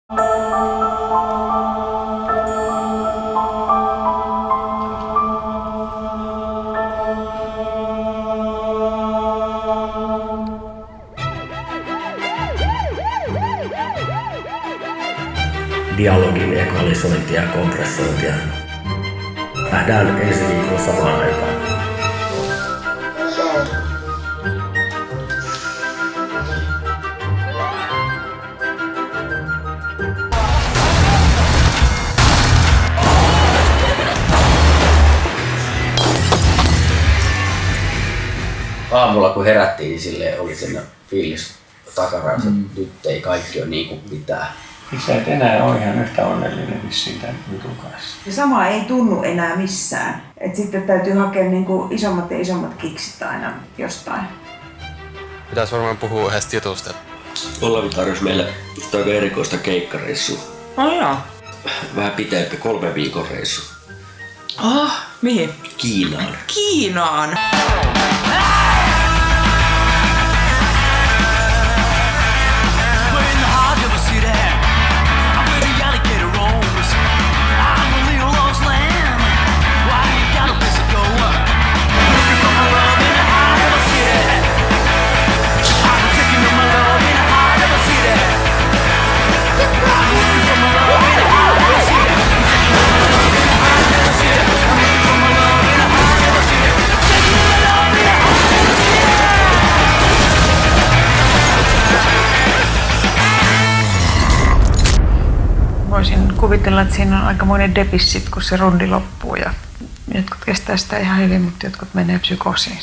Dialogin ekvalisointia ja kompressointia. Nähdään ensi viikolla samaan aikaan. Aamulla kun herättiin, niin silleen oli sen fiilis takarajassa, että nyt ei kaikki ole niin kuin pitää. Sä et enää ole ihan yhtä onnellinen vissiin tämän jutun kanssa. Ja sama ei tunnu enää missään. Et sitten täytyy hakea niinku isommat ja isommat kiksit aina jostain. Pitäis varmaan puhua yhdestä jutusta. Olavi tarjosi meille aika erikoista keikkareissua. Oh joo. Vähän pitempi, 3 viikon reissu. Mihin? Kiinaan. Kiinaan? Voisin kuvitella, että siinä on aikamoinen depissit, kun se rundi loppuu ja jotkut kestää sitä ihan hyvin, mutta jotkut menee psykoosiin.